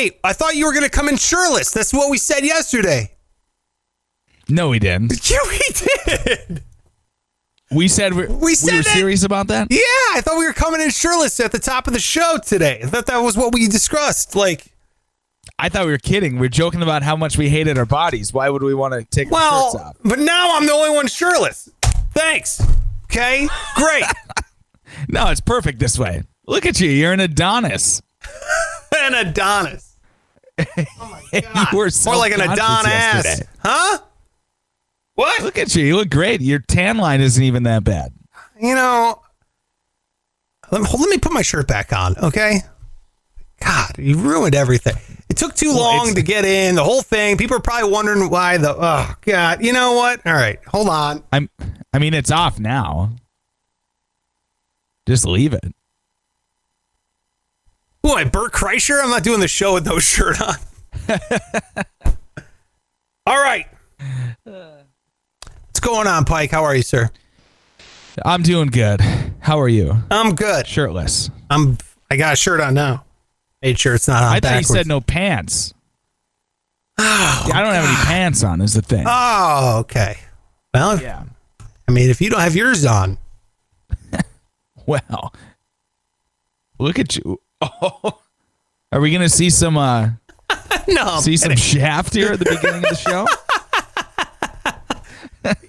wait, I thought you were going to come in shirtless. That's what we said yesterday. No, we didn't. Yeah, we did. We said we were serious about that? Yeah, I thought we were coming in shirtless at the top of the show today. I thought that was what we discussed. Like, I thought we were kidding. We were joking about how much we hated our bodies. Why would we want to take our shirts off? But now I'm the only one shirtless. Thanks. Okay, great. No, it's perfect this way. Look at you. You're an Adonis. An Adonis. Oh, my God. You were so more like an Adonis. yesterday. Huh? What? Look at you. You look great. Your tan line isn't even that bad. You know, let me put my shirt back on, okay? God, you ruined everything. It took too long to get in, the whole thing. People are probably wondering why oh, God. You know what? All right, hold on. I mean, it's off now. Just leave it. What, Bert Kreischer? I'm not doing the show with no shirt on. All right. What's going on, Pike? How are you, sir? I'm doing good. How are you? I'm good. Shirtless. I got a shirt on now. Made sure it's not on I thought backwards. you said no pants. Oh, I don't have any pants on is the thing. Oh, okay. Well, Yeah. I mean, if you don't have yours on. Well, look at you. Oh, are we going to see some No, some shaft here at the beginning of the show?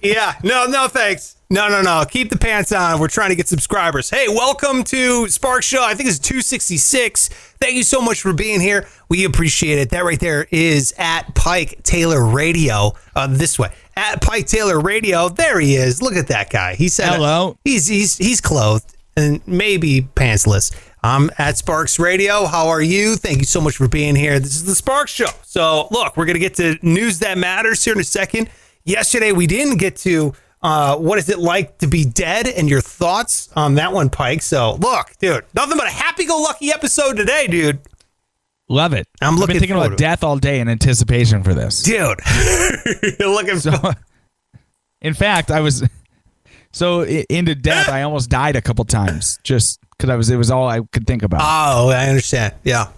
Yeah. No, thanks. No. Keep the pants on. We're trying to get subscribers. Hey, welcome to Spark Show. I think it's 266. Thank you so much for being here. We appreciate it. That right there is at Pike Taylor Radio. This way. At Pike Taylor Radio. There he is. Look at that guy. He said hello. He's clothed and maybe pantsless. I'm at Sparks Radio. How are you? Thank you so much for being here. This is the Sparks Show. So, look, we're going to get to news that matters here in a second. Yesterday, we didn't get to what is it like to be dead and your thoughts on that one, Pike. So, look, dude, nothing but a happy-go-lucky episode today, dude. Love it. I've been thinking about death all day in anticipation for this. Dude, you're looking so. In fact, I was so into death. I almost died a couple times just because it was all I could think about. Oh, I understand. Yeah.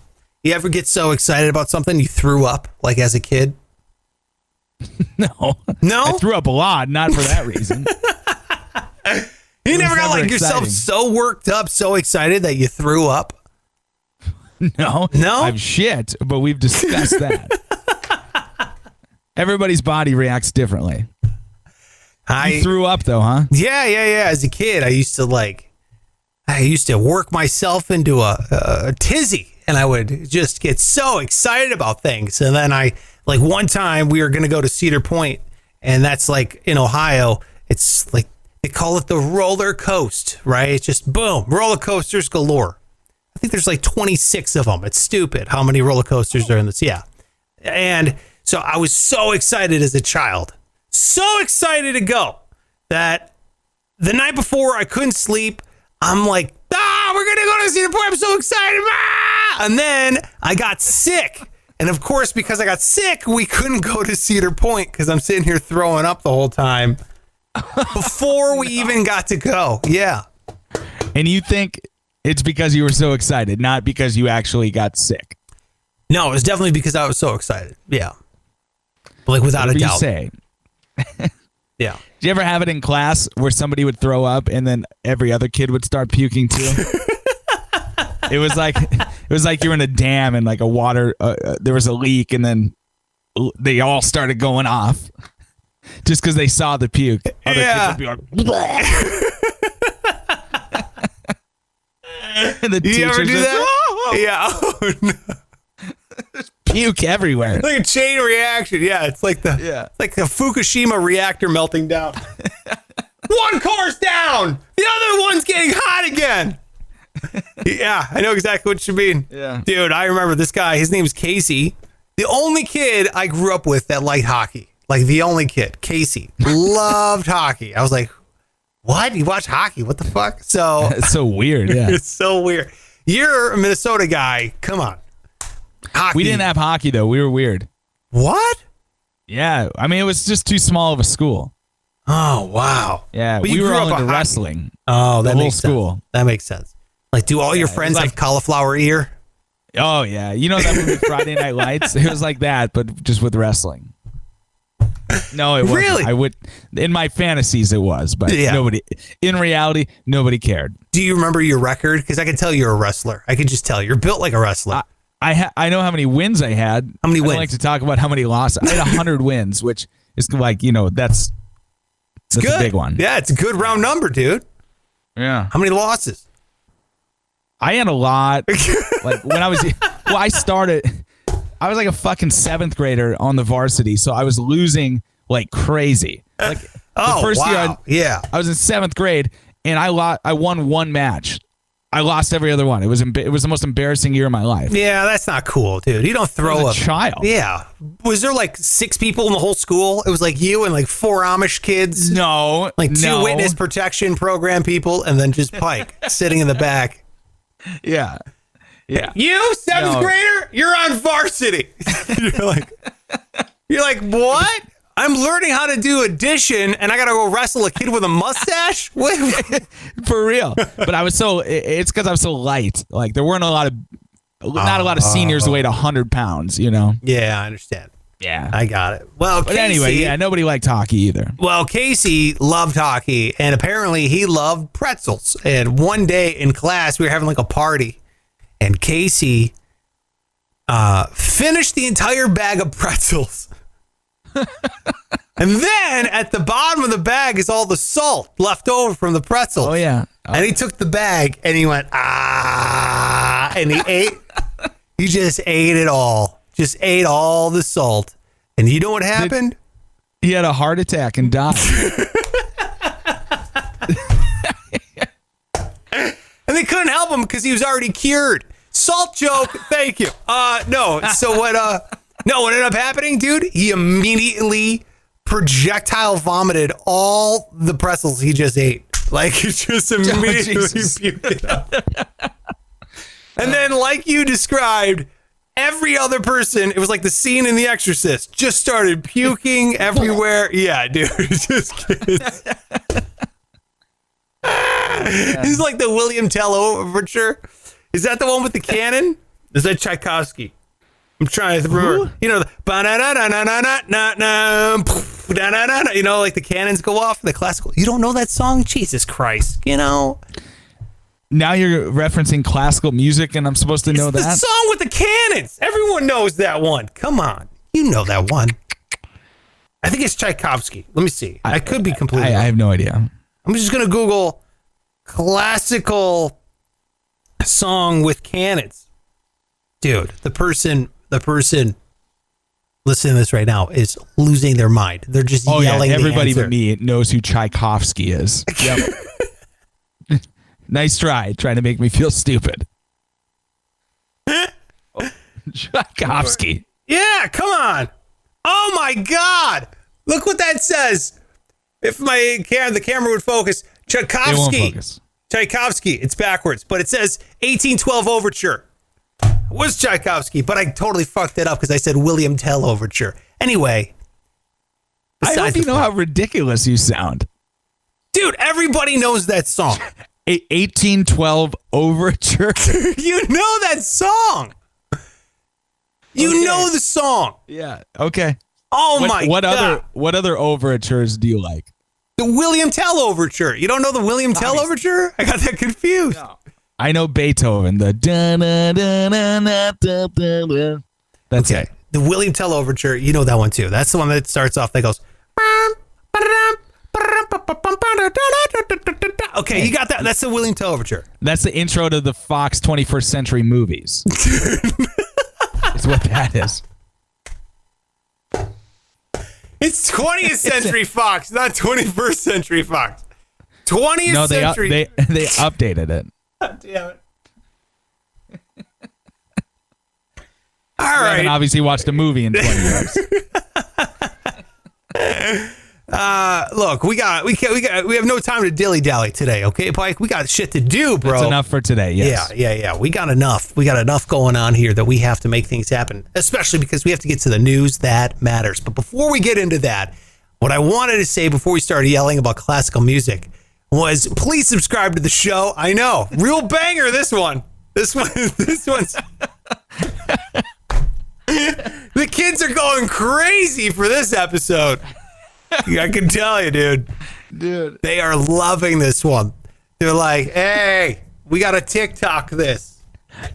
You ever get so excited about something you threw up like as a kid? No. I threw up a lot, not for that reason. You never got like yourself so worked up, so excited that you threw up? No. I'm shit, but we've discussed that. Everybody's body reacts differently. You threw up though, huh? Yeah. As a kid, I used to work myself into a tizzy, and I would just get so excited about things. And then like one time we were going to go to Cedar Point, and that's like in Ohio. It's like they call it the roller coast, right? It's just boom, roller coasters galore. I think there's like 26 of them. It's stupid how many roller coasters are in this. Yeah. And so I was so excited as a child, so excited to go that the night before I couldn't sleep. I'm like, we're going to go to Cedar Point. I'm so excited. And then I got sick. And of course, because I got sick, we couldn't go to Cedar Point because I'm sitting here throwing up the whole time before we even got to go. Yeah. And you think it's because you were so excited, not because you actually got sick? No, it was definitely because I was so excited. Yeah. Like without a doubt. You say. Yeah. Did you ever have it in class where somebody would throw up and then every other kid would start puking too? It was like you're in a dam and like a water, there was a leak and then they all started going off just because they saw the puke. Other kids would be like, and the you ever do that? Oh! Yeah. Oh, no. Puke everywhere. Like a chain reaction. Yeah, it's like the Fukushima reactor melting down. One car's down. The other one's getting hot again. Yeah, I know exactly what you mean. Yeah. Dude, I remember this guy. His name's Casey. The only kid I grew up with that liked hockey. Like the only kid. Casey. Loved hockey. I was like, what? You watch hockey? What the fuck? So it's so weird. Yeah. It's so weird. You're a Minnesota guy. Come on. Hockey. We didn't have hockey though. We were weird. What? Yeah. I mean, it was just too small of a school. Oh, wow. Yeah. We were all into wrestling. Oh, that the makes whole school. Sense. That makes sense. Like, do all your friends have cauliflower ear? Oh yeah, you know that movie Friday Night Lights? It was like that, but just with wrestling. No, it wasn't. Really? I would in my fantasies it was, but nobody in reality nobody cared. Do you remember your record? Because I can tell you're a wrestler. I can just tell you're built like a wrestler. I know how many wins I had. How many wins? I like to talk about how many losses. I had 100 wins, which is like that's good. A big one. Yeah, it's a good round number, dude. Yeah. How many losses? I had a lot. Like when I was I was like a fucking 7th grader on the varsity, so I was losing like crazy. Like the first year I was in 7th grade and I won one match. I lost every other one. It was the most embarrassing year of my life. Yeah, that's not cool, dude. You don't throw a child. Yeah. Was there like 6 people in the whole school? It was like you and like 4 Amish kids? No. Like 2 witness protection program people and then just Pike sitting in the back. Yeah. Yeah. You, 7th grader, you're on varsity. you're like, what? I'm learning how to do addition and I got to go wrestle a kid with a mustache? For real. But it's because I was so light. Like there weren't not a lot of seniors who weighed 100 pounds, you know? Yeah, I understand. Yeah. I got it. Well, but anyway, nobody liked hockey either. Well, Casey loved hockey and apparently he loved pretzels. And one day in class, we were having like a party and Casey finished the entire bag of pretzels. And then at the bottom of the bag is all the salt left over from the pretzels. Oh, yeah. And he took the bag and he went, and he just ate it all. Just ate all the salt. And you know what happened? He had a heart attack and died. And they couldn't help him because he was already cured. Salt joke. Thank you. No. So what ended up happening, dude? He immediately projectile vomited all the pretzels he just ate. Like he just immediately puked it out. And then like you described, every other person, it was like the scene in The Exorcist, just started puking everywhere. Yeah, dude. Just kids. This is like the William Tell overture. Is that the one with the cannon? Is that Tchaikovsky? I'm trying to remember. You know, you know, like the cannons go off, the classical. You don't know that song? Jesus Christ. You know? Now you're referencing classical music and I'm supposed to know that? It's the song with the cannons. Everyone knows that one. Come on. You know that one. I think it's Tchaikovsky. Let me see. I could be completely wrong. I have no idea. I'm just going to Google classical song with cannons. Dude, the person listening to this right now is losing their mind. They're just yelling. Yeah, everybody but me knows who Tchaikovsky is. Yep. Nice trying to make me feel stupid. Tchaikovsky. Yeah, come on. Oh my God. Look what that says. If the camera would focus. Tchaikovsky. It won't focus. Tchaikovsky. It's backwards, but it says 1812 Overture. It was Tchaikovsky, but I totally fucked it up because I said William Tell Overture. Anyway. I hope you know how ridiculous you sound. Dude, everybody knows that song. 1812 Overture. You know that song. You know the song. Yeah. Okay. Oh my God. What other overtures do you like? The William Tell Overture. You don't know the William Tell Overture? I got that confused. No. I know Beethoven. The That's okay. it. The William Tell Overture. You know that one too. That's the one that starts off that goes. Okay, you got that. That's the William Tell Overture. That's the intro to the Fox 21st Century movies. It's what that is. It's 20th Century Fox, not 21st Century Fox. 20th Century. They updated it. God damn it. All I right. haven't obviously watched a movie in 20 years. Look, we have no time to dilly dally today. Okay, Pike, we got shit to do, bro. That's enough for today. Yes. Yeah. We got enough going on here that we have to make things happen, especially because we have to get to the news that matters. But before we get into that, what I wanted to say before we started yelling about classical music was please subscribe to the show. I know, real banger. This one's The kids are going crazy for this episode. I can tell you, dude. They are loving this one. They're like, hey, we got to TikTok this.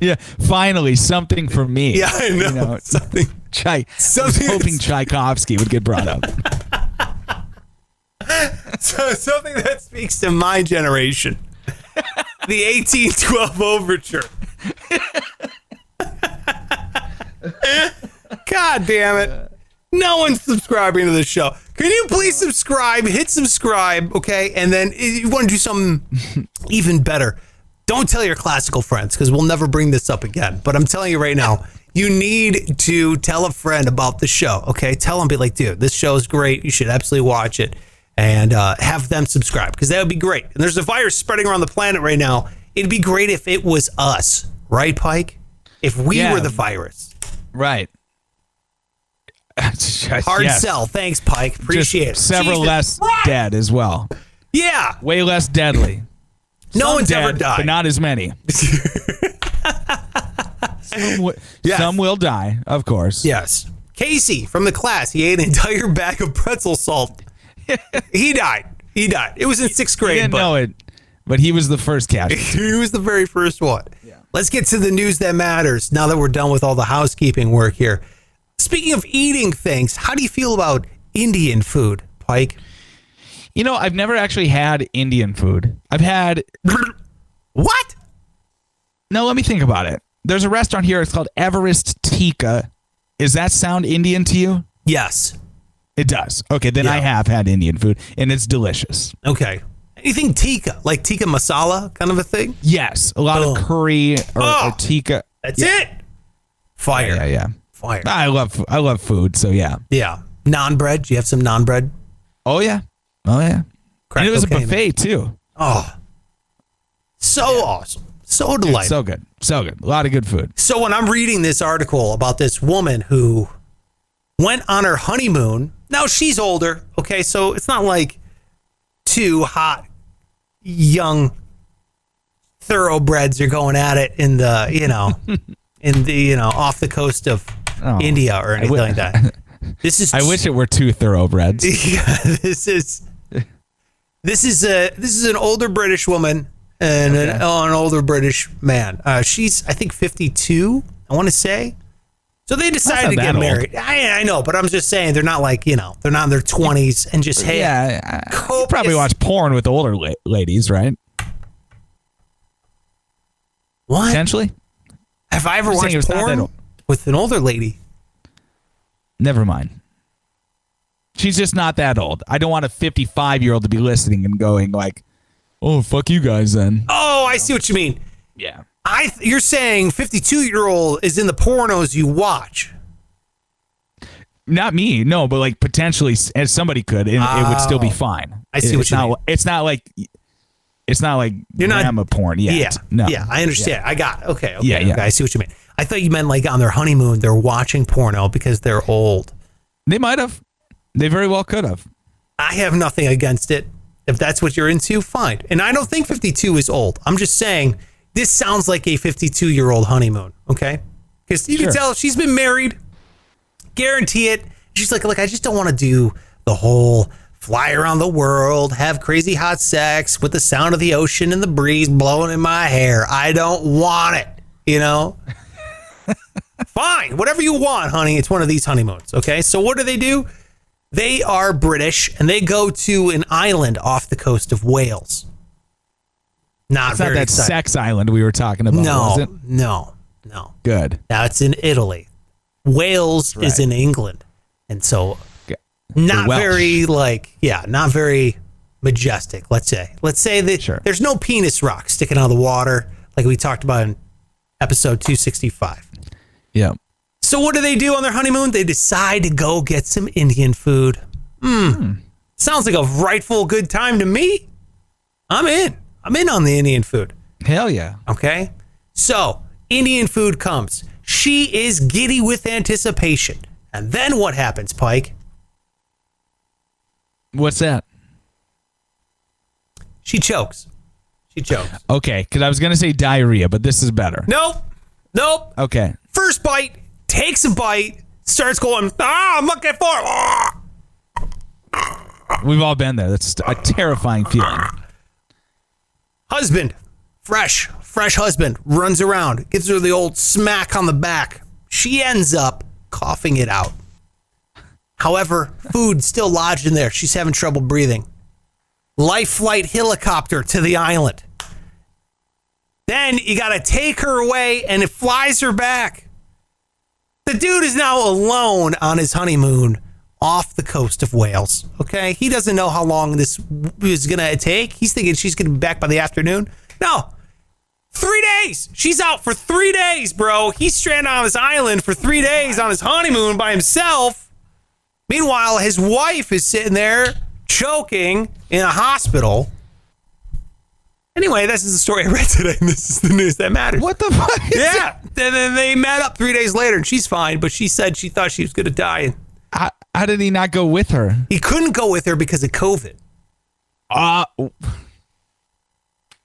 Yeah, finally, something for me. Yeah, I know. You know something. I was hoping Tchaikovsky would get brought up. So something that speaks to my generation. The 1812 Overture. God damn it. No one's subscribing to this show. Can you please subscribe? Hit subscribe, okay? And then if you want to do something even better, don't tell your classical friends because we'll never bring this up again. But I'm telling you right now, you need to tell a friend about the show, okay? Tell them, be like, dude, this show is great. You should absolutely watch it and have them subscribe because that would be great. And there's a virus spreading around the planet right now. It'd be great if it was us, right, Pike? If we were the virus. Right. Hard sell. Thanks, Pike. Appreciate it. Several less dead as well. Yeah. Way less deadly. No one's ever dead, died. but not as many. Some will die, of course. Yes. Casey from the class, he ate an entire bag of pretzel salt. He died. It was in 6th grade. He didn't know it, but he was the first casualty. He was the very first one. Yeah. Let's get to the news that matters now that we're done with all the housekeeping work here. Speaking of eating things, how do you feel about Indian food, Pike? You know, I've never actually had Indian food. I've had... What? No, let me think about it. There's a restaurant here. It's called Everest Tikka. Does that sound Indian to you? Yes. It does. Okay, then I have had Indian food, and it's delicious. Okay. Anything tikka, like tikka masala kind of a thing? Yes. A lot of curry or tikka. That's it. Fire. Yeah. Fire. I love food, so yeah. Yeah. Naan bread. Do you have some naan bread? Oh, yeah. And it was a buffet, man. too. Oh. So awesome. So delightful. So good. A lot of good food. So when I'm reading this article about this woman who went on her honeymoon, now she's older, okay, so it's not like two hot, young thoroughbreds are going at it in the, off the coast of India or anything like that. I wish it were two thoroughbreds. Yeah, this is an older British woman and an older British man. She's, I think, 52, I want to say. So they decided to get married. I know, but I'm just saying they're not like, they're not in their 20s and just, hey. Yeah, you probably watch porn with older ladies, right? What? Potentially. Have I ever watched porn with an older lady? Never mind. She's just not that old. I don't want a 55-year-old to be listening and going like, oh, fuck you guys then. Oh, I see what you mean. Yeah. You're saying 52-year-old is in the pornos you watch. Not me, no, but like potentially as somebody could, and it would still be fine. I see what you mean. It's not like you're grandma porn yet. Yeah, no. Yeah, I understand. Yeah. I got it. Okay. Yeah. Okay, I see what you mean. I thought you meant like on their honeymoon they're watching porno because they're old. They might have. They very well could have. I have nothing against it. If that's what you're into, fine. And I don't think 52 is old. I'm just saying this sounds like a 52-year-old honeymoon, okay? Because you can tell she's been married. Guarantee it. She's like, look, I just don't want to do the whole fly around the world, have crazy hot sex with the sound of the ocean and the breeze blowing in my hair. I don't want it, Fine. Whatever you want, honey. It's one of these honeymoons, okay? So what do? They are British, and they go to an island off the coast of Wales. Not very that exciting. sex island we were talking about, was it? No. Good. Now it's in Italy. Wales is in England. And so not very not very majestic, let's say. Let's say that there's no penis rock sticking out of the water like we talked about in episode 265. Yeah. So what do on their honeymoon? They decide to go get some Indian food. Sounds like a rightful good time to me. I'm in on the Indian food. Hell yeah. Okay. So Indian food comes. She is giddy with anticipation. And then what happens, Pike? What's that? She chokes. Okay, because I was going to say diarrhea, but this is better. Nope. Okay. First bite, takes a bite, starts going, I'm looking for it. We've all been there. That's a terrifying feeling. Husband, fresh husband, runs around, gives her the old smack on the back. She ends up coughing it out. However, food still lodged in there. She's having trouble breathing. Life flight helicopter to the island. Then you got to take her away and it flies her back. The dude is now alone on his honeymoon off the coast of Wales. Okay? He doesn't know how long this is going to take. He's thinking she's going to be back by the afternoon. No. 3 days. She's out for 3 days, bro. He's stranded on this island for 3 days on his honeymoon by himself. Meanwhile, his wife is sitting there choking in a hospital. Anyway, this is the story I read today, and this is the news that matters. What the fuck? Yeah. And then they met up 3 days later, and she's fine, but she said she thought she was going to die. How did he not go with her? He couldn't go with her because of COVID.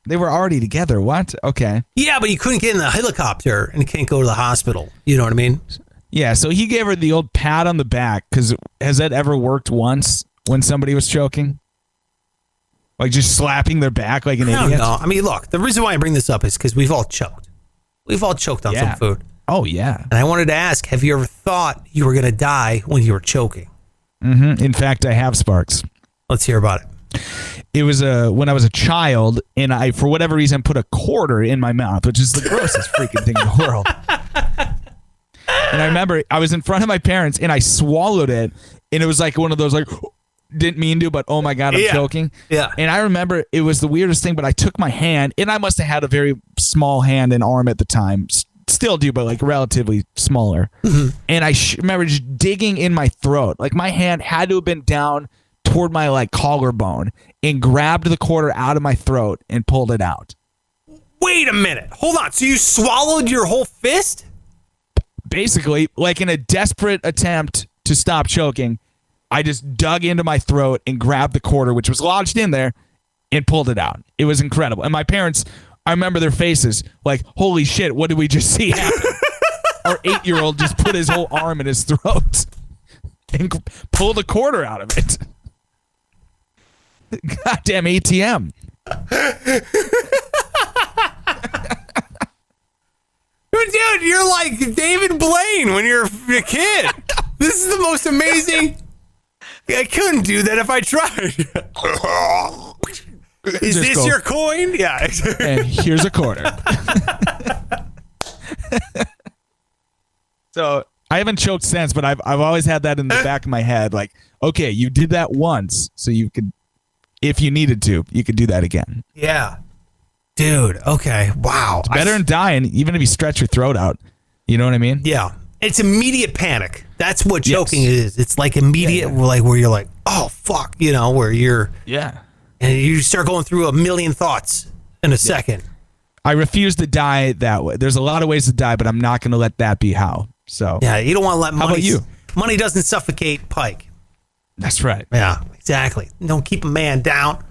They were already together. What? Okay. Yeah, but he couldn't get in the helicopter and can't go to the hospital. You know what I mean? Yeah, so he gave her the old pat on the back, because has that ever worked once when somebody was choking? Like just slapping their back like an idiot? No. I mean, look, the reason why I bring this up is because we've all choked. We've all choked on some food. Oh, yeah. And I wanted to ask, have you ever thought you were going to die when you were choking? Mm-hmm. In fact, I have, Sparks. Let's hear about it. It was when I was a child, and I, for whatever reason, put a quarter in my mouth, which is the grossest freaking thing in the world. And I remember I was in front of my parents, and I swallowed it, and it was like one of those, like, didn't mean to, but oh my God, I'm choking. Yeah. And I remember it was the weirdest thing, but I took my hand, and I must have had a very small hand and arm at the time. Still do, but like relatively smaller. Mm-hmm. And I remember just digging in my throat. Like my hand had to have been down toward my like collarbone and grabbed the quarter out of my throat and pulled it out. Wait a minute. Hold on. So you swallowed your whole fist? Basically, like in a desperate attempt to stop choking, I just dug into my throat and grabbed the quarter, which was lodged in there, and pulled it out. It was incredible. And my parents, I remember their faces like, holy shit, what did we just see happen? Our 8-year-old just put his whole arm in his throat and pulled a quarter out of it. Goddamn ATM. Dude, you're like David Blaine when you're a kid. This is the most amazing. I couldn't do that if I tried. Is Just this go, your coin? Yeah. And here's a quarter. So I haven't choked since, but I've always had that in the back of my head. Like, okay, you did that once, so you could, if you needed to, you could do that again. Yeah. Dude, okay. Wow. It's better than dying, even if you stretch your throat out. You know what I mean? Yeah. It's immediate panic. That's what choking is. It's like immediate, like where you're like, oh, fuck, you know, where you're. Yeah. And you start going through a million thoughts in a second. I refuse to die that way. There's a lot of ways to die, but I'm not going to let that be how. So. Yeah, you don't want to let money. How about you? Money doesn't suffocate Pike. That's right. Yeah, exactly. Don't keep a man down.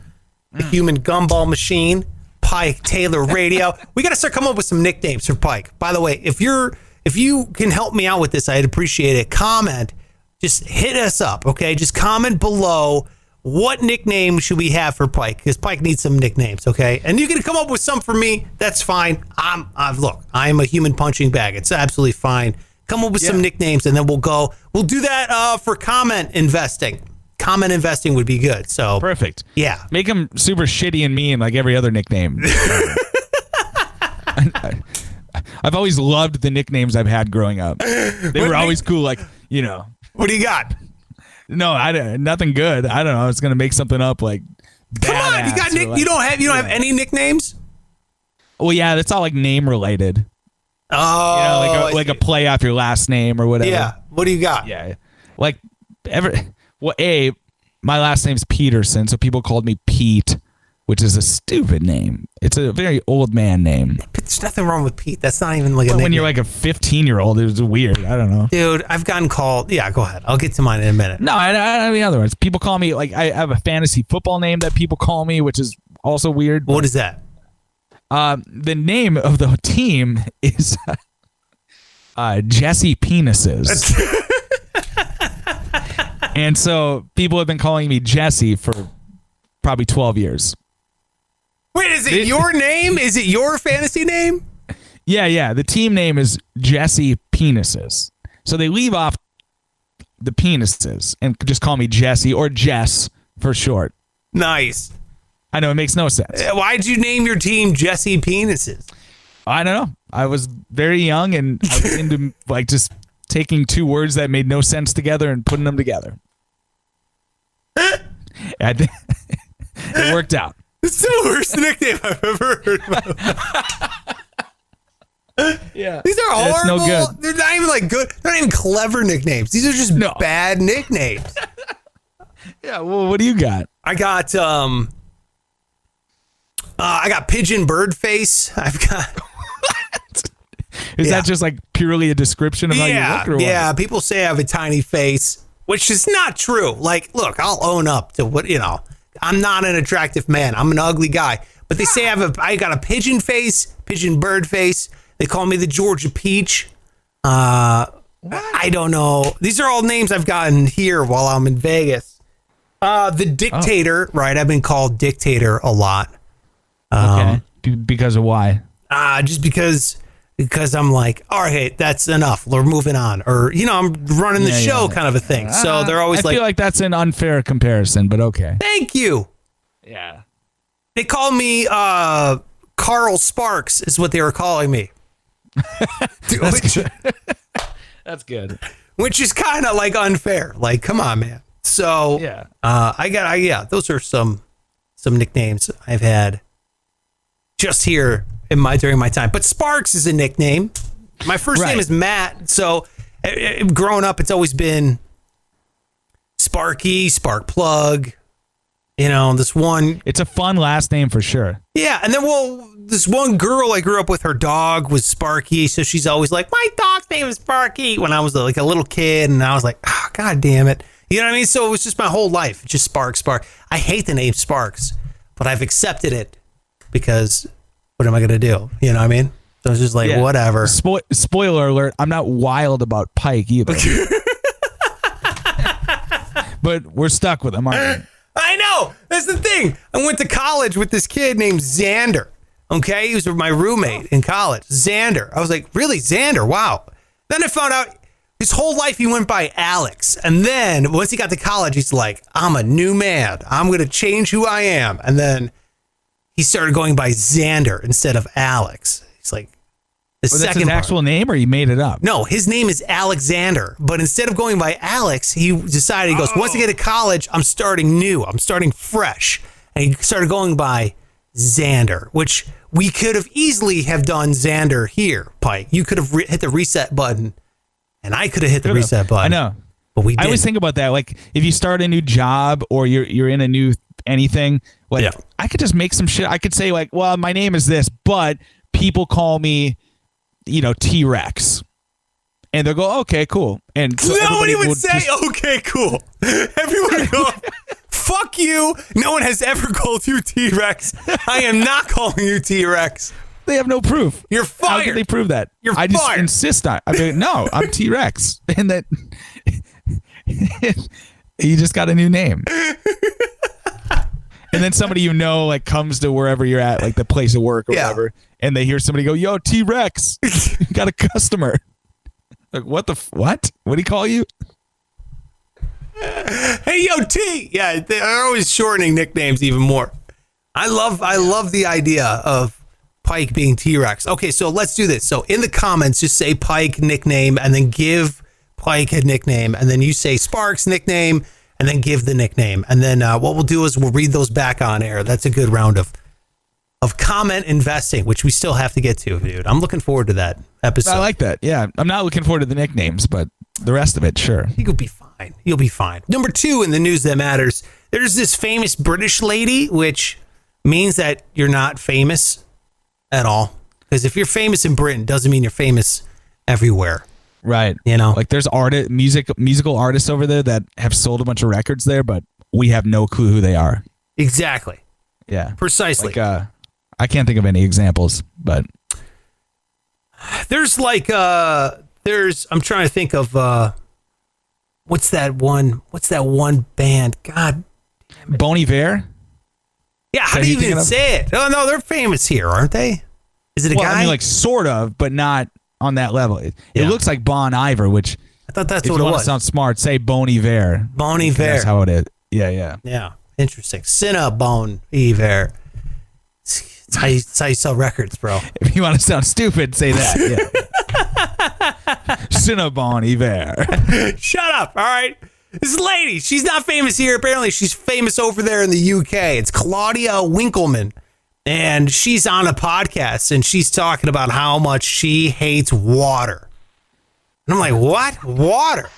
The human gumball machine. Pike Taylor Radio. We got to start coming up with some nicknames for Pike. By the way, if you can help me out with this, I'd appreciate it. Comment. Just hit us up, okay? Just comment below. What nickname should we have for Pike? Because Pike needs some nicknames, okay? And you can come up with some for me. That's fine. Look, I'm a human punching bag. It's absolutely fine. Come up with some nicknames, and then we'll do that for comment investing. Comment investing would be good. So perfect. Yeah. Make them super shitty and mean like every other nickname. I've always loved the nicknames I've had growing up. They were always cool, like, you know. What do you got? No, nothing good. I don't know. I was gonna make something up like. Come on, you got you don't have any nicknames? Well, yeah, that's all like name related. Oh, you know, like a play off your last name or whatever. Yeah. What do you got? Yeah, like my last name's Peterson, so people called me Pete, which is a stupid name. It's a very old man name. There's nothing wrong with Pete. That's not even like a nickname. When you're like a 15-year-old, it was weird. I don't know. Dude, I've gotten called. Yeah, go ahead. I'll get to mine in a minute. No, I mean, other words, people call me, like, I have a fantasy football name that people call me, which is also weird. What is that? The name of the team is Jesse Penises. And so people have been calling me Jesse for probably 12 years. Wait, is it your name? Is it your fantasy name? Yeah. The team name is Jesse Penises. So they leave off the penises and just call me Jesse or Jess for short. Nice. I know it makes no sense. Why'd you name your team Jesse Penises? I don't know. I was very young and I was into like just taking two words that made no sense together and putting them together. It worked out. It's the worst nickname I've ever heard about. Yeah. These are horrible. It's no good. They're not even like good. They're not even clever nicknames. These are just bad nicknames. Yeah. Well, what do you got? I got pigeon bird face. I've got. Is that just like purely a description of how you look? Or what? Yeah. People say I have a tiny face, which is not true. Like, look, I'll own up to what, I'm not an attractive man. I'm an ugly guy. But they say I got a pigeon face, pigeon bird face. They call me the Georgia Peach. I don't know. These are all names I've gotten here while I'm in Vegas. The Dictator, right? I've been called Dictator a lot. Okay. Because of why? Just because I'm like, all right, that's enough. We're moving on. Or, I'm running the show kind of a thing. So they're always I feel like that's an unfair comparison, but okay. Thank you. Yeah. They call me Carl Sparks is what they were calling me. That's good. Which is kind of like unfair. Like, come on, man. So yeah, those are some nicknames I've had just here during my time. But Sparks is a nickname. My first name is Matt. So growing up, it's always been Sparky, Spark Plug. This one. It's a fun last name for sure. Yeah, and then this one girl I grew up with, her dog was Sparky, so she's always like, my dog's name is Sparky. When I was like a little kid, and I was like, oh, God damn it. You know what I mean? So it was just my whole life, just Spark. I hate the name Sparks, but I've accepted it because what am I going to do? You know what I mean? So it's just like, whatever. Spoiler alert, I'm not wild about Pike either. But we're stuck with him, aren't we? I know. That's the thing. I went to college with this kid named Xander. Okay? He was my roommate in college. Xander. I was like, really? Xander? Wow. Then I found out his whole life he went by Alex. And then once he got to college, he's like, I'm a new man. I'm going to change who I am. And then he started going by Xander instead of Alex. He's like, that's his actual name, or you made it up? No, his name is Alexander. But instead of going by Alex, he decided, he goes, once I get to college, I'm starting new. I'm starting fresh. And he started going by Xander, which we could have easily have done Xander here, Pike. You could have hit the reset button, and I could have hit the reset button. I know. But we didn't. I always think about that. Like, if you start a new job or you're in a new anything, like, I could just make some shit. I could say, like, well, my name is this, but people call me, T-Rex. And they'll go, okay, cool. And so nobody would say, okay, cool. Everyone would go, fuck you. No one has ever called you T-Rex. I am not calling you T-Rex. They have no proof. You're fired. How can they prove that? You're I just fired. insist on. I mean, no, I'm T-Rex, and that you just got a new name. And then somebody like comes to wherever you're at, like the place of work or whatever, and they hear somebody go, "Yo, T-Rex, got a customer." Like, what the what? What do he call you? Hey, yo, T. Yeah, they're always shortening nicknames even more. I love the idea of Pike being T-Rex. Okay, so let's do this. So in the comments, just say Pike nickname and then give Pike a nickname, and then you say Sparks nickname and then give the nickname. And then what we'll do is we'll read those back on air. That's a good round of comment investing, which we still have to get to, dude. I'm looking forward to that episode. I like that. Yeah, I'm not looking forward to the nicknames, but the rest of it, sure. You'll be fine. You'll be fine. Number 2 in the news that matters. There's this famous British lady, which means that you're not famous at all. Because if you're famous in Britain, doesn't mean you're famous everywhere. Right. Like there's musical artists over there that have sold a bunch of records there, but we have no clue who they are. Exactly. Yeah. Precisely. Like, I can't think of any examples, but there's I'm trying to think of what's that one band? God, Bon Iver? yeah, how do you even say it? Oh no, they're famous here, aren't they? Is it a guy? I mean, like sort of, but not on that level. It looks like Bon Iver, which I thought that's if what you it want was. to sound smart, say Bon Iver. Bon Iver. That's how it is. Yeah. Yeah, interesting. Cinnabon Iver. It's how you sell records, bro. If you want to sound stupid, say that. Yeah. Cinnabon Iver. Shut up, all right? This lady, she's not famous here. Apparently, she's famous over there in the UK. It's Claudia Winkleman. And she's on a podcast, and she's talking about how much she hates water. And I'm like, what? Water?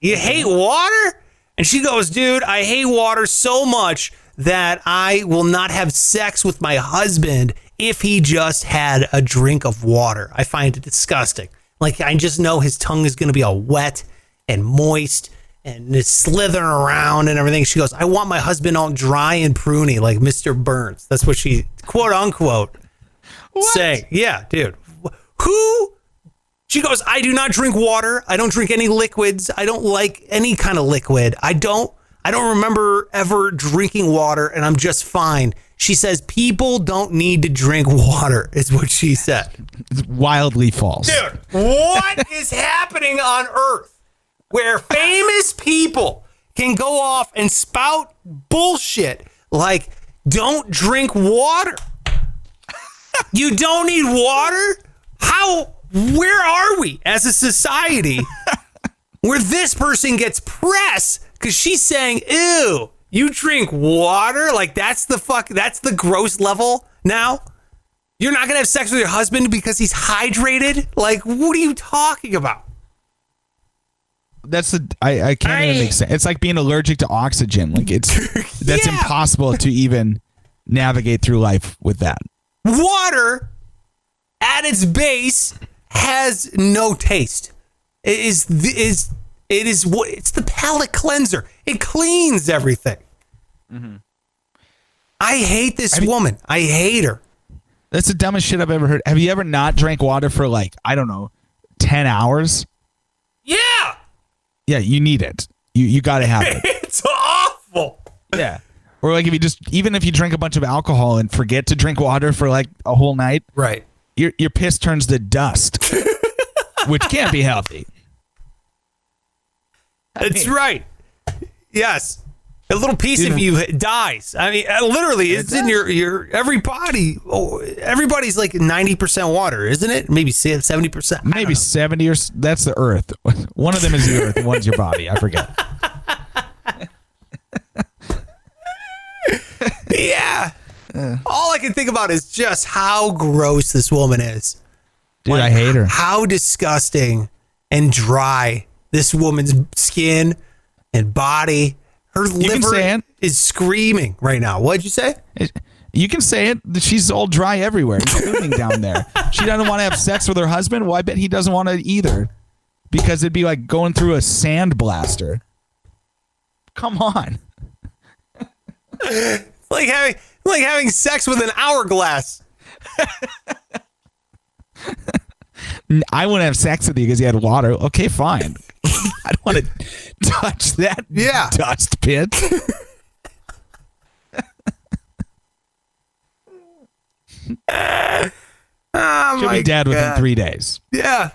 You hate water? And she goes, dude, I hate water so much that I will not have sex with my husband if he just had a drink of water. I find it disgusting. Like, I just know his tongue is going to be all wet and moist and it's slithering around and everything. She goes, I want my husband all dry and pruny like Mr. Burns. That's what she, quote unquote, saying. Yeah, dude. Who? She goes, I do not drink water. I don't drink any liquids. I don't like any kind of liquid. I don't remember ever drinking water, and I'm just fine. She says people don't need to drink water, is what she said. It's wildly false. Dude, what is happening on Earth where famous people can go off and spout bullshit like, don't drink water? You don't need water? Where are we as a society where this person gets press because she's saying, ew, you drink water? Like, that's the gross level now? You're not going to have sex with your husband because he's hydrated? Like, what are you talking about? I can't even make sense. It's like being allergic to oxygen. Like, that's impossible to even navigate through life with that. Water at its base has no taste. It's the palate cleanser. It cleans everything. Mm-hmm. I hate this woman. I hate her. That's the dumbest shit I've ever heard. Have you ever not drank water for like, I don't know, 10 hours? Yeah. Yeah, you need it. You got to have it. It's awful. Yeah. Or like even if you drink a bunch of alcohol and forget to drink water for like a whole night. Right. Your piss turns to dust, which can't be healthy. That's right. Yes. A little piece of you dies. I mean, literally, it's in your every body. Oh, everybody's like 90% water, isn't it? Maybe 70%. Maybe 70 or that's the earth. One of them is the earth and one's your body. I forget. Yeah. All I can think about is just how gross this woman is. Dude, like, I hate her. How disgusting and dry this woman's skin and body. Her liver is screaming right now. What'd you say? You can say it. She's all dry everywhere, including down there. She doesn't want to have sex with her husband. Well, I bet he doesn't want to either, because it'd be like going through a sand blaster. Come on. like having sex with an hourglass. I wouldn't have sex with you because you had water. Okay, fine. I don't want to touch that dust pit. She'll be dead within 3 days. Yeah.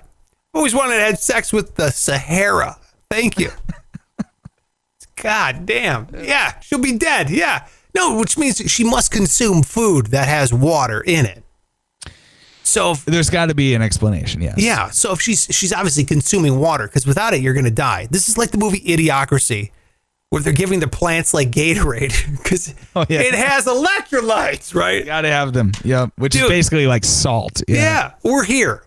Always wanted to have sex with the Sahara. Thank you. God damn. Yeah, she'll be dead. Yeah. No, which means she must consume food that has water in it. So there's got to be an explanation, yes. Yeah, so if she's obviously consuming water, because without it, you're going to die. This is like the movie Idiocracy, where they're giving the plants like Gatorade, because it has electrolytes, right? You got to have them, yeah, which is basically like salt. Yeah, we're here.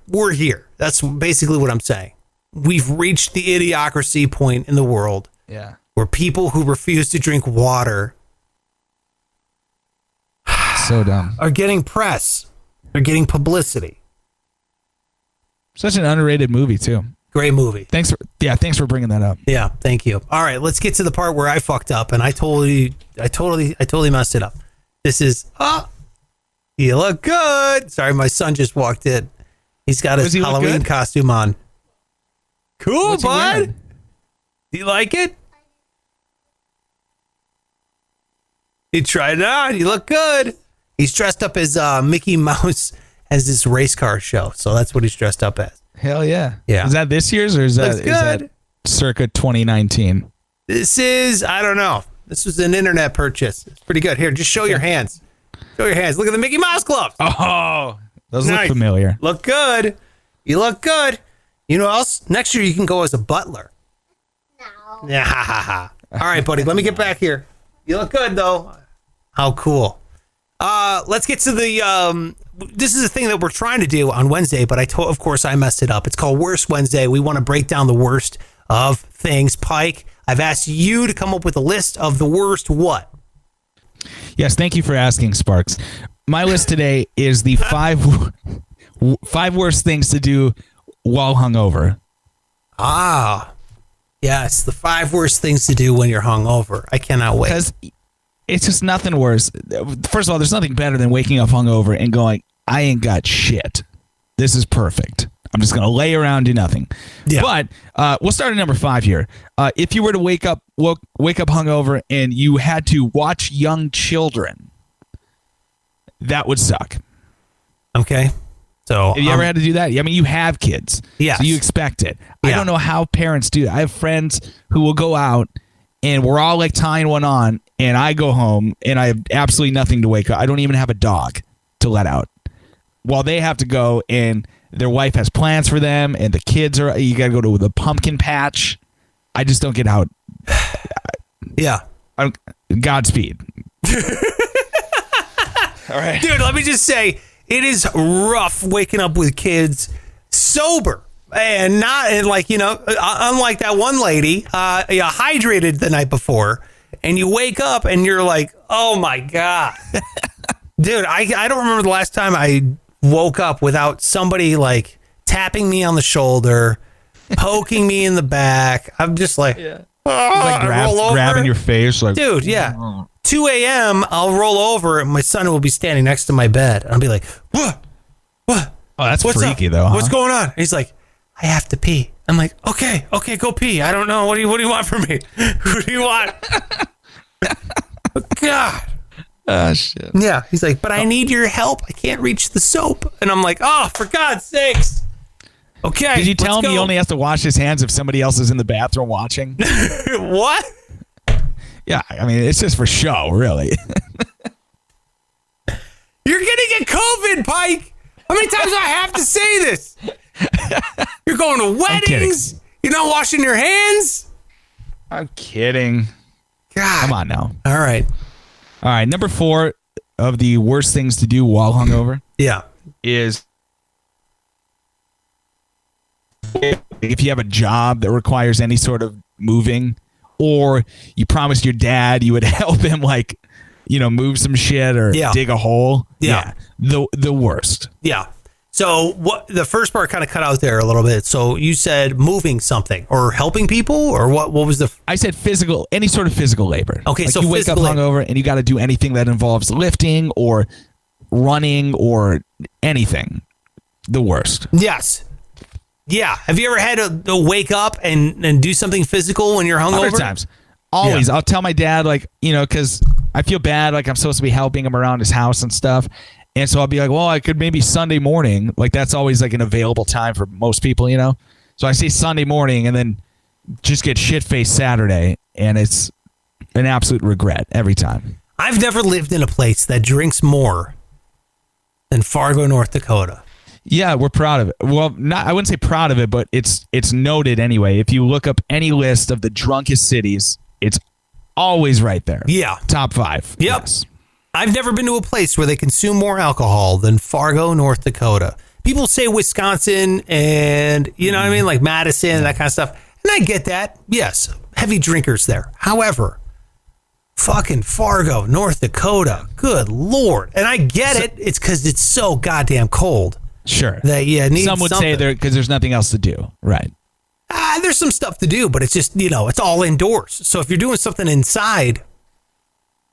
That's basically what I'm saying. We've reached the Idiocracy point in the world where people who refuse to drink water so dumb are getting press. They're getting publicity. Such an underrated movie too. Great movie. Thanks for bringing that up. Yeah, thank you. All right, let's get to the part where I fucked up and I totally messed it up. This is you look good. Sorry, my son just walked in. He's got his Halloween costume on. Cool, What's he bud. wearing? Do you like it? You tried it on. You look good. He's dressed up as Mickey Mouse as this race car show. So that's what he's dressed up as. Hell yeah. Yeah. Is that this year's or is Looks that good. circa 2019? This is, I don't know. This was an internet purchase. It's pretty good. Here, just show your hands. Show your hands. Look at the Mickey Mouse gloves. Oh, those Nice. look familiar. Look good. You look good. You know what else? Next year you can go as a butler. No. Yeah, ha, ha, ha. All right, buddy. Let me get back here. You look good, though. How cool. Let's get to the, this is a thing that we're trying to do on Wednesday, but of course, I messed it up. It's called Worst Wednesday. We want to break down the worst of things. Pike, I've asked you to come up with a list of the worst what? Yes, thank you for asking, Sparks. My list today is the five worst things to do while hungover. Ah, yes, the 5 worst things to do when you're hungover. I cannot wait. Because it's just nothing worse. First of all, there's nothing better than waking up hungover and going, I ain't got shit. This is perfect. I'm just going to lay around and do nothing. Yeah. But we'll start at number 5 here. If you were to wake up hungover and you had to watch young children, that would suck. Okay. So Have you ever had to do that? I mean, you have kids. Yes. So you expect it. I Yeah. don't know how parents do that. I have friends who will go out and we're all like tying one on and I go home and I have absolutely nothing to wake up. I don't even have a dog to let out. While they have to go and their wife has plans for them and the kids you got to go to the pumpkin patch. I just don't get out. Yeah. Godspeed. All right. Dude, let me just say, it is rough waking up with kids sober and not, and like, you know, unlike that one lady, you hydrated the night before and you wake up and you're like, oh my God. Dude, I don't remember the last time I woke up without somebody like tapping me on the shoulder, poking me in the back. I'm just like, Like I roll over. grabbing your face. Like, Dude, yeah. 2 a.m., I'll roll over and my son will be standing next to my bed. I'll be like, what? oh, that's What's freaky up? though. Huh? What's going on? And he's like, I have to pee. I'm like, okay, go pee. I don't know. What do you want from me? What do you want? God. Oh, shit. Yeah. He's like, but I need your help. I can't reach the soap. And I'm like, oh, for God's sakes. Okay. Did you tell let's him he go. only has to wash his hands if somebody else is in the bathroom watching? What? Yeah, I mean, it's just for show, really. You're going to get COVID, Pike. How many times do I have to say this? You're going to weddings. You're not washing your hands. I'm kidding. God. Come on now. All right. All right, number 4 of the worst things to do while hungover Yeah. is if you have a job that requires any sort of moving, or you promised your dad you would help him, like, you know, move some shit or Yeah. dig a hole. Yeah. The worst. Yeah. So what the first part kind of cut out there a little bit. So you said moving something or helping people or what was the I said physical, any sort of physical labor. Okay, like so you wake up physical labor. hungover and you got to do anything that involves lifting or running or anything. The worst. Yes. Yeah. Have you ever had to wake up and do something physical when you're hungover? 100 times. Always. Yeah. I'll tell my dad, like, you know, because I feel bad, like I'm supposed to be helping him around his house and stuff. And so I'll be like, well, I could maybe Sunday morning. Like, that's always like an available time for most people, you know? So I say Sunday morning and then just get shit-faced Saturday. And it's an absolute regret every time. I've never lived in a place that drinks more than Fargo, North Dakota. Yeah, we're proud of it. Well, not I wouldn't say proud of it, but it's noted anyway. If you look up any list of the drunkest cities, it's always right there. Yeah. Top 5. Yep. Yes. I've never been to a place where they consume more alcohol than Fargo, North Dakota. People say Wisconsin and, you know what I mean, like Madison, that kind of stuff. And I get that. Yes, heavy drinkers there. However, fucking Fargo, North Dakota, good Lord. And I get it. It's because it's so goddamn cold. Sure. That, yeah, it needs Some would say something. there because there's nothing else to do. Right. There's some stuff to do, but it's just, you know, it's all indoors. So if you're doing something inside,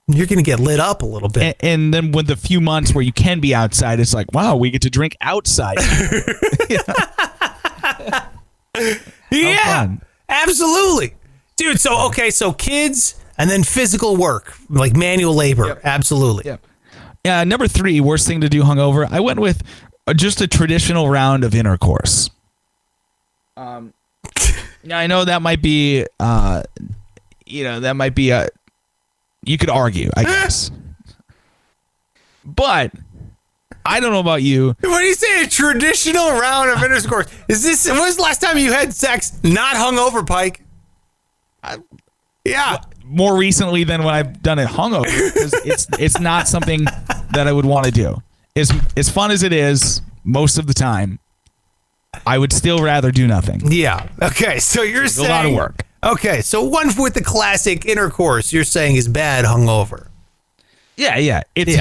you're going to get lit up a little bit. And then with the few months where you can be outside, it's like, wow, we get to drink outside. Yeah, fun. absolutely. Dude, so kids and then physical work, like manual labor. Yep. Absolutely. Yep. Yeah. Number 3, worst thing to do hungover. I went with just a traditional round of intercourse. Yeah, I know that might be, you could argue, I guess. But I don't know about you. When you say a traditional round of intercourse, when was the last time you had sex not hungover, Pike? Yeah. More recently than when I've done it hungover, because it's not something that I would want to do. As fun as it is, most of the time, I would still rather do nothing. Yeah. Okay. So you're saying a lot of work. Okay. So one with the classic intercourse, you're saying is bad hungover. Yeah. It's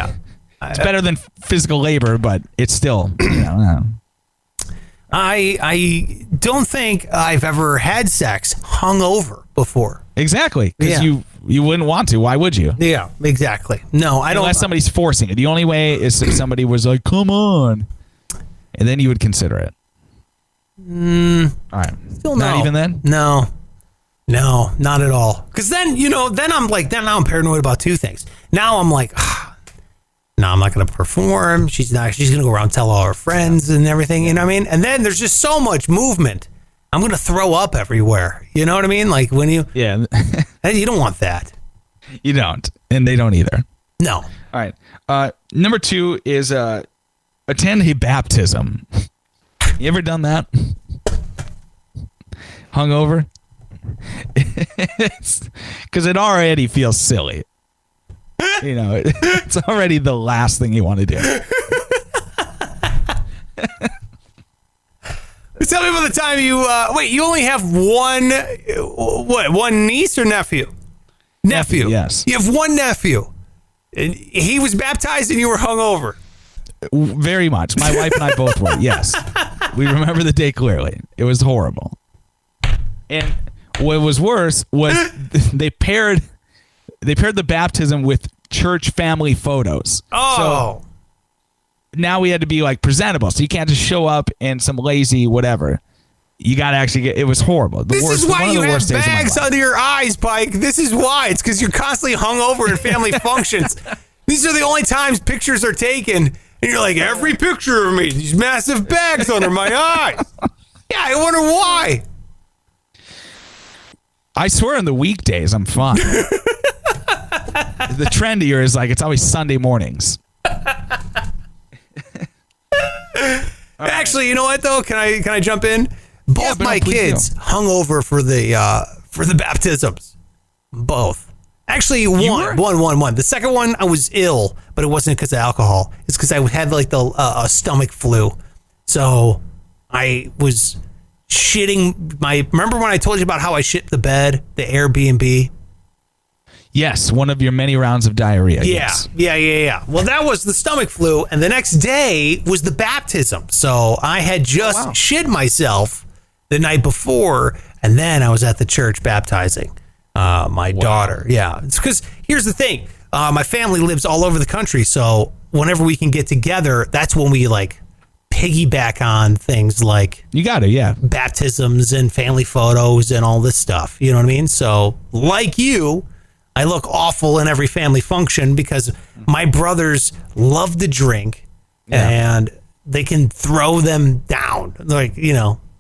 better than physical labor, but it's still. I don't think I've ever had sex hungover before. Exactly, because you wouldn't want to. Why would you? Yeah. Exactly. No, I don't. Unless somebody's forcing it. The only way is if somebody was like, "Come on," and then you would consider it. All right. Still not no. even then? No, not at all. Because then, then I'm paranoid about two things. Now I'm like, no, I'm not going to perform. She's going to go around and tell all her friends and everything. You know what I mean? And then there's just so much movement. I'm going to throw up everywhere. You know what I mean? Like when you don't want that. You don't. And they don't either. No. All right. Number 2 is attend a baptism. You ever done that? Hungover? Because it already feels silly. It's already the last thing you want to do. Tell me about the time you only have one niece or nephew? Nephew. Yes. You have one nephew. And he was baptized and you were hungover. Very much. My wife and I both were. Yes. We remember the day clearly. It was horrible. And what was worse was they paired the baptism with church family photos. Oh. So now we had to be like presentable. So you can't just show up in some lazy whatever. You got to actually get. It was horrible. This is why you have bags under your eyes, Pike. This is why. It's because you're constantly hungover in family functions. These are the only times pictures are taken, and you're like, every picture of me, these massive bags under my eyes. Yeah, I wonder why. I swear on the weekdays, I'm fine. The trend here is like it's always Sunday mornings. Actually, you know what though? Can I jump in? Both my kids hung over for the baptisms. Both. Actually, one. The second one, I was ill, but it wasn't because of alcohol. It's because I had like a stomach flu. So I was shitting remember when I told you about how I shit the bed, the Airbnb? Yes, one of your many rounds of diarrhea. Yeah, yes. Yeah. Well, that was the stomach flu, and the next day was the baptism. So I had just shit myself the night before, and then I was at the church baptizing my daughter. Yeah, it's because here's the thing: my family lives all over the country, so whenever we can get together, that's when we like piggyback on things like baptisms and family photos and all this stuff. You know what I mean? So, like you, I look awful in every family function because my brothers love to drink and they can throw them down. Like,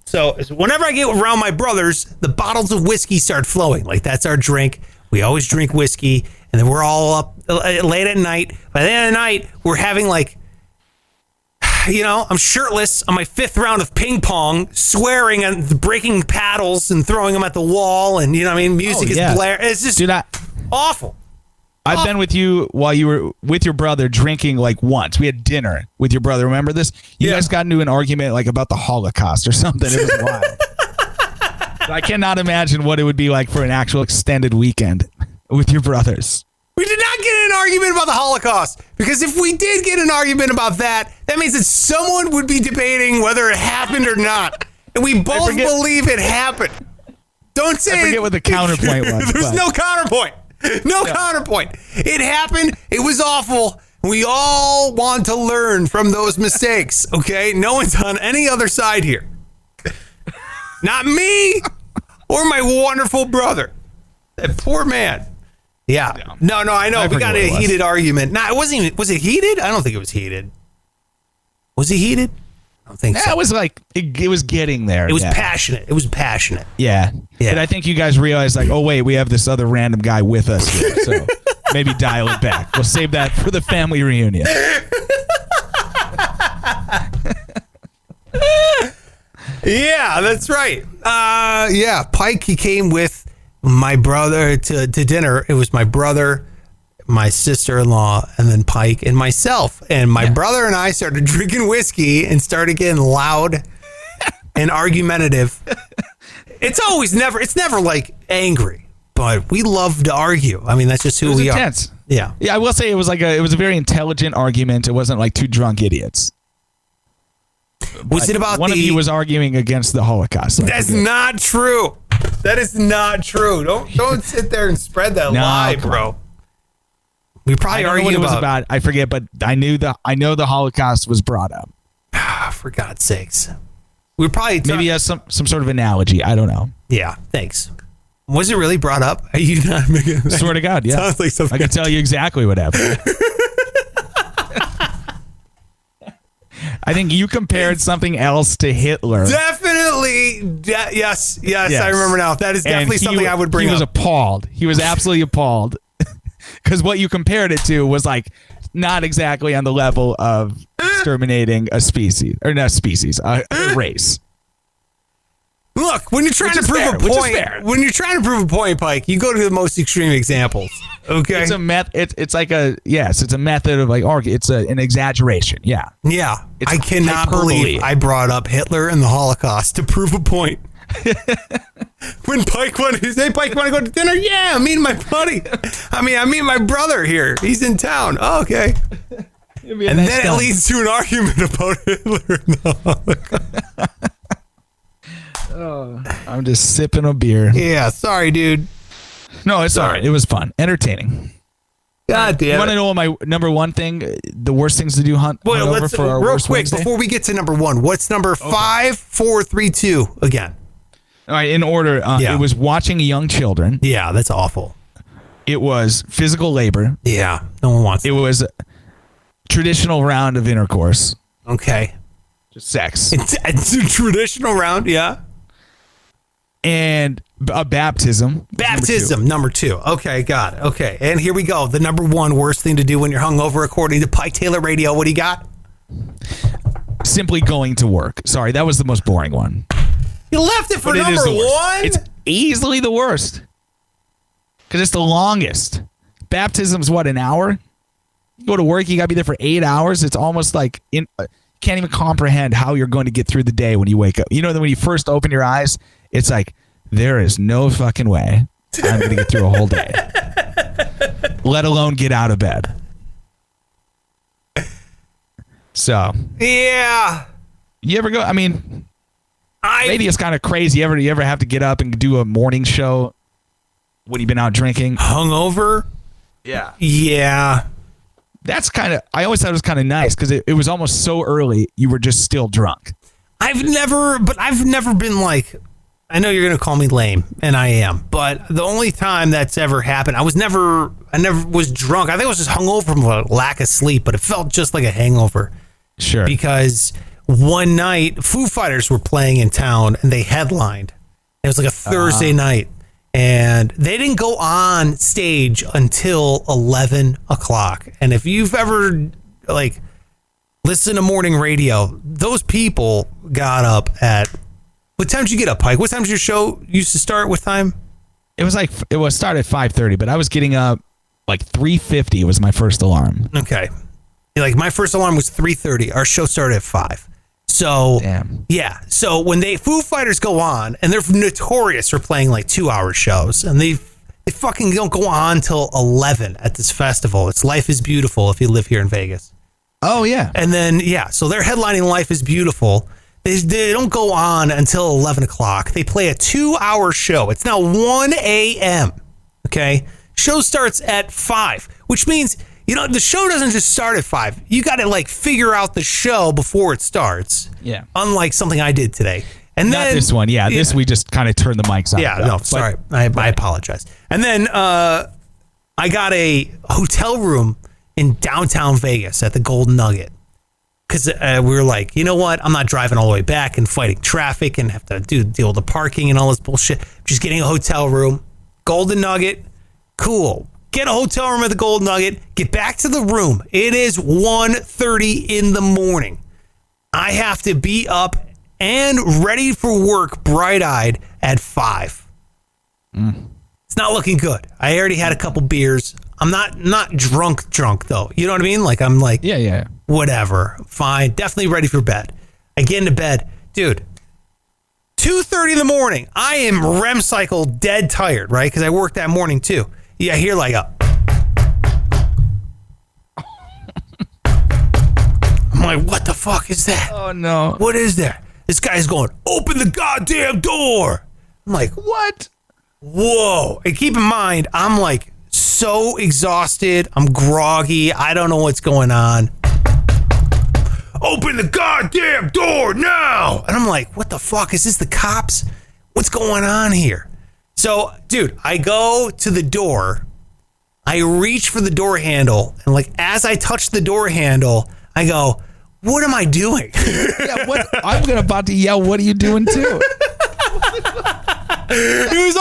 so whenever I get around my brothers, the bottles of whiskey start flowing. Like, that's our drink. We always drink whiskey, and then we're all up late at night. By the end of the night, we're having like, I'm shirtless on my 5th round of ping pong, swearing and breaking paddles and throwing them at the wall. And, music is blaring. It's just awful. I've been with you while you were with your brother drinking like once. We had dinner with your brother. Remember this? You guys got into an argument like about the Holocaust or something. It was wild. I cannot imagine what it would be like for an actual extended weekend with your brothers. We did not get in an argument about the Holocaust, because if we did get an argument about that means that someone would be debating whether it happened or not. And we both believe it happened. Don't say I forget what the counterpoint was. There's no counterpoint. No counterpoint. It happened. It was awful. We all want to learn from those mistakes, okay? No one's on any other side here. Not me or my wonderful brother. That poor man. Yeah. No, I know. We got a heated argument. No, it wasn't even. Was it heated? I don't think it was heated. Was it heated? I don't think so. It was like, it was getting there. It was passionate. It was passionate. Yeah. And I think you guys realized, like, oh, wait, we have this other random guy with us here. So maybe dial it back. We'll save that for the family reunion. Yeah, that's right. Yeah, Pike, he came with my brother to dinner. It was my brother, my sister-in-law, and then Pike and myself. And my brother and I started drinking whiskey and started getting loud and argumentative. It's never like angry, but we love to argue. I mean, that's just who we intense. are. Yeah. Yeah, I will say it was a very intelligent argument. It wasn't like two drunk idiots. Was it about one of you was arguing against the Holocaust? So that's not true. That is not true. Don't sit there and spread that lie, bro. We probably argued what it was about. I forget, but I know the Holocaust was brought up. For God's sakes, we probably maybe has some sort of analogy. I don't know. Yeah, thanks. Was it really brought up? Are you not making? Swear to God, yeah. Sounds like something. I can tell you exactly what happened. I think you compared something else to Hitler. Definitely. Yes, I remember now. That is definitely something I would bring up. He was appalled. He was absolutely appalled. Because what you compared it to was like not exactly on the level of exterminating a species. Or not species, a race. Look, when you're trying to prove a point, Pike, you go to the most extreme examples. Okay, it's a it's like it's a method of like argue. It's an exaggeration. Yeah. I cannot believe I brought up Hitler and the Holocaust to prove a point. When Pike wanted to say, Pike, want to go to dinner? Yeah, I'm meeting my buddy. I mean my brother here. He's in town. Oh, okay. And then it leads to an argument about Hitler and the Holocaust. I'm just sipping a beer. Yeah, sorry, dude. No, it's all right. It was fun. Entertaining. God damn it. You want to know my number one thing? The worst things to do hungover for our real worst quick, Wednesday? before we get to number one, what's number 5, 4, 3, 2 again? All right, in order. It was watching young children. Yeah, that's awful. It was physical labor. Yeah, no one wants it. It was a traditional round of intercourse. Okay. Just sex. It's a traditional round, yeah. And a baptism. Baptism, number 2. Okay, got it. Okay, and here we go. The number 1 worst thing to do when you're hungover, according to Pike Taylor Radio. What do you got? Simply going to work. Sorry, that was the most boring one. You left it for number 1? It's easily the worst. Because it's the longest. Baptism's what, an hour? You go to work, you got to be there for 8 hours. It's almost like can't even comprehend how you're going to get through the day when you wake up. You know that when you first open your eyes, it's like, there is no fucking way I'm going to get through a whole day, let alone get out of bed. So, yeah. You ever go? I mean, maybe it's kind of crazy. You ever have to get up and do a morning show when you've been out drinking? Hungover? Yeah. Yeah. That's kind of, I always thought it was kind of nice because it was almost so early you were just still drunk. I've never been like, I know you're going to call me lame, and I am, but the only time that's ever happened, I never was drunk. I think I was just hungover from a lack of sleep, but it felt just like a hangover. Sure. Because one night, Foo Fighters were playing in town, and they headlined. It was like a Thursday night, and they didn't go on stage until 11 o'clock. And if you've ever, like, listened to morning radio, those people got up at... What time did you get up, Pike? What time did your show used to start? What time? It was start at 5:30, but I was getting up like 3:50 was my first alarm. Okay. Like my first alarm was 3:30. Our show started at 5. So, damn. Yeah. So when Foo Fighters go on, and they're notorious for playing like 2-hour shows, and they fucking don't go on till 11 at this festival. It's Life is Beautiful if you live here in Vegas. Oh, yeah. And then, so they're headlining Life is Beautiful. They don't go on until 11 o'clock. They play a 2-hour show. It's now 1 a.m. Okay? Show starts at 5, which means, the show doesn't just start at 5. You got to, like, figure out the show before it starts. Yeah. Unlike something I did today. And Not then this one. Yeah, this we just kind of turned the mics on. Yeah, no, sorry. I apologize. And then I got a hotel room in downtown Vegas at the Golden Nugget. Because we were like, you know what? I'm not driving all the way back and fighting traffic and have to deal with the parking and all this bullshit. Just getting a hotel room. Golden Nugget. Cool. Get a hotel room at the Golden Nugget. Get back to the room. It is 1:30 in the morning. I have to be up and ready for work, bright-eyed at 5. It's not looking good. I already had a couple beers. I'm not drunk though. You know what I mean? Like I'm like, yeah. Whatever. Fine. Definitely ready for bed. I get into bed. Dude, 2:30 in the morning. I am REM cycle dead tired, right? Because I worked that morning too. Yeah, I hear like a... I'm like, what the fuck is that? Oh, no. What is that? This guy's going, open the goddamn door. I'm like, what? Whoa. And keep in mind, I'm like so exhausted. I'm groggy. I don't know what's going on. Open the goddamn door now. And I'm like, what the fuck? Is this the cops? What's going on here? So, dude, I go to the door. I reach for the door handle. And like, as I touch the door handle, I go, what am I doing? Yeah, what? I'm about to yell, what are you doing too? It's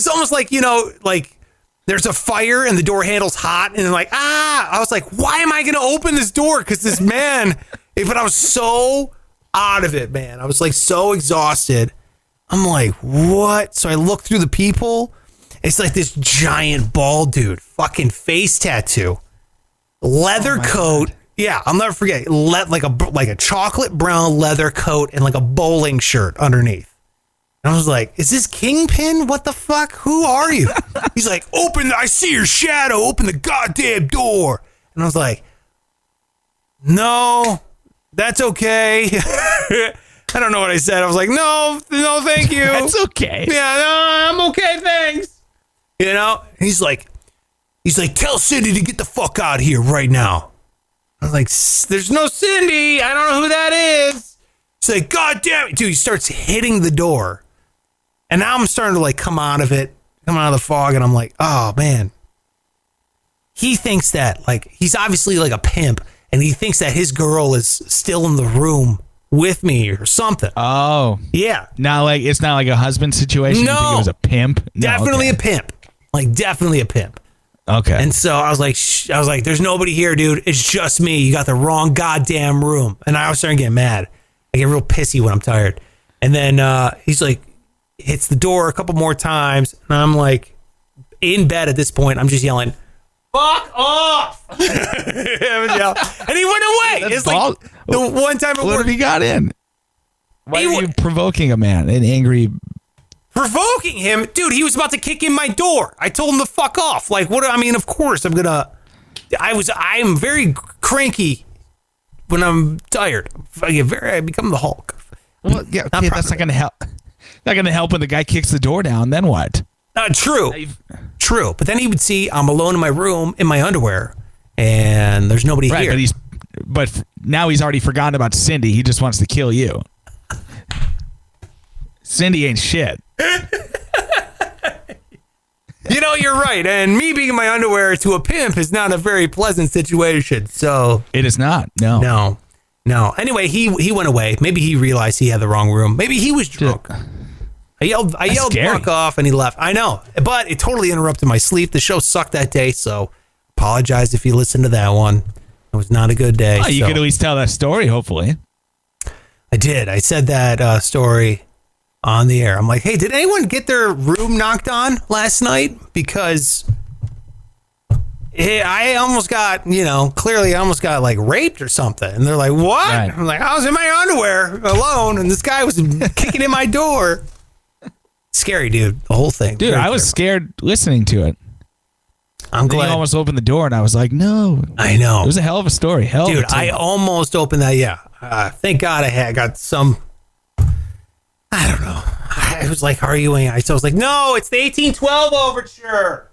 almost like, you know, like there's a fire and the door handle's hot and like, I was like, why am I going to open this door? Because this man, but I was so out of it, man. I was like so exhausted. I'm like, what? So I look through the people. It's like this giant bald dude, fucking face tattoo, leather coat. God. Yeah, I'll never forget. Like a chocolate brown leather coat and like a bowling shirt underneath. And I was like, is this Kingpin? What the fuck? Who are you? He's like, I see your shadow. Open the goddamn door. And I was like, no, that's okay. I don't know what I said. I was like, no, thank you. That's okay. Yeah, no, I'm okay, thanks. You know? He's like, tell Cindy to get the fuck out of here right now. I was like, there's no Cindy. I don't know who that is. He's like, God damn it. Dude, he starts hitting the door. And now I'm starting to like come out of the fog. And I'm like, oh, man. He thinks that like he's obviously like a pimp. And he thinks that his girl is still in the room with me or something. Oh. Yeah. It's not like a husband situation? No. You think it was a pimp? No, definitely a pimp. Like definitely a pimp. Okay. And so I was like, there's nobody here, dude. It's just me. You got the wrong goddamn room. And I was starting to get mad. I get real pissy when I'm tired. And then he's like, hits the door a couple more times. And I'm like, in bed at this point, I'm just yelling, fuck off. And he went away. It's like the one time at what work. If he got in? Why are you provoking a man? An angry... Provoking him? Dude, he was about to kick in my door. I told him to fuck off. Like, what? I mean, of course, I'm very cranky when I'm tired. I become the Hulk. Well, yeah, okay, that's not going to help. Not going to help when the guy kicks the door down. Then what? True. But then he would see I'm alone in my room in my underwear and there's nobody here. But now he's already forgotten about Cindy. He just wants to kill you. Cindy ain't shit. You know, you're right. And me being in my underwear to a pimp is not a very pleasant situation. So it is not. No. Anyway, he went away. Maybe he realized he had the wrong room. Maybe he was drunk. I yelled fuck off and he left. I know, but it totally interrupted my sleep. The show sucked that day. So apologize if you listened to that one. It was not a good day. Oh, you could at least tell that story, hopefully. I did. I said that story on the air. I'm like, hey, did anyone get their room knocked on last night? Because I almost got, clearly I almost got like raped or something. And they're like, what? Right. I'm like, I was in my underwear alone and this guy was kicking in my door. Scary, dude. The whole thing. Dude, I was scared listening to it. I'm glad. You almost opened the door and I was like, no. I know. It was a hell of a story. Dude, I almost opened that. Yeah. Thank God I got some, I don't know. I was like arguing. I was like, no, it's the 1812 overture.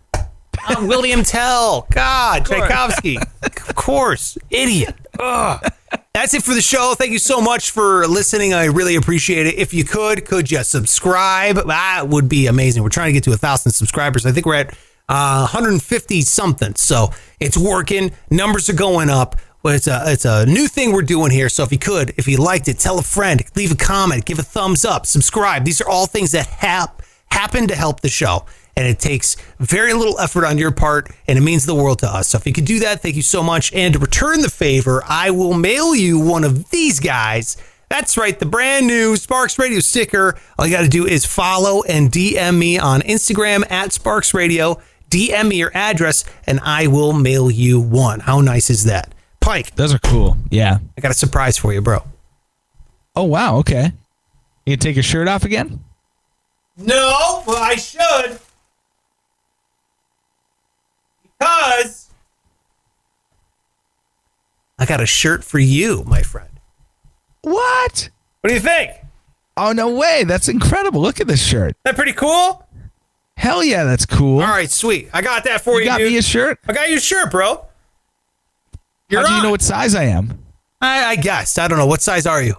William Tell. God, Tchaikovsky. Of course. Idiot. Ugh. That's it for the show. Thank you so much for listening. I really appreciate it. If you could you subscribe? That would be amazing. We're trying to get to 1,000 subscribers. I think we're at 150 something. So it's working. Numbers are going up. But it's a new thing we're doing here. So if you liked it, tell a friend, leave a comment, give a thumbs up, subscribe. These are all things that happen to help the show. And it takes very little effort on your part, and it means the world to us. So if you could do that, thank you so much. And to return the favor, I will mail you one of these guys. That's right, the brand new Sparks Radio sticker. All you got to do is follow and DM me on Instagram at Sparks Radio. DM me your address, and I will mail you one. How nice is that? Pike. Those are cool. Yeah. I got a surprise for you, bro. Oh, wow. Okay. You can take your shirt off again? No, well, I should. Because I got a shirt for you, my friend. What? What do you think? Oh, no way. That's incredible. Look at this shirt. That pretty cool? Hell yeah, that's cool. All right, sweet. I got that for you, You got dude. me a shirt? I got you a shirt, bro. How do you know what size I am? I guessed. I don't know. What size are you?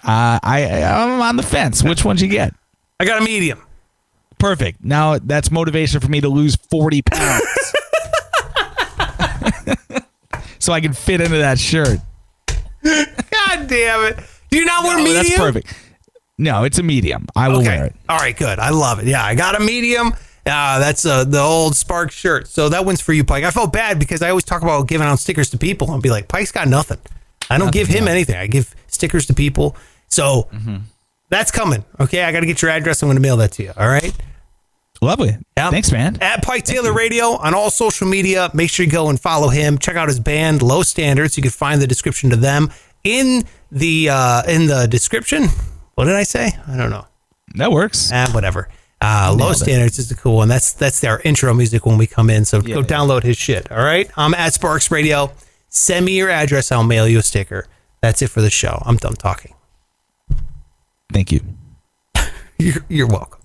I'm on the fence. Which one'd you get? I got a medium. Perfect. Now that's motivation for me to lose 40 pounds. So I can fit into that shirt. God damn it. Do you not wear medium? That's perfect. No, it's a medium. I will wear it. All right, good. I love it. Yeah, I got a medium. That's the old Spark shirt. So that one's for you, Pike. I felt bad because I always talk about giving out stickers to people and be like, Pike's got nothing. I don't give him anything. I give stickers to people. So that's coming. Okay, I got to get your address. I'm going to mail that to you. All right? Lovely. Yeah. Thanks, man. At Pike Taylor Radio on all social media. Make sure you go and follow him. Check out his band, Low Standards. You can find the description to them in the description. What did I say? I don't know. That works. Whatever. Low Standards is the cool one. That's their intro music when we come in. So go download his shit. All right. I'm at Sparks Radio. Send me your address. I'll mail you a sticker. That's it for the show. I'm done talking. Thank you. You're welcome.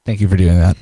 Thank you for doing that.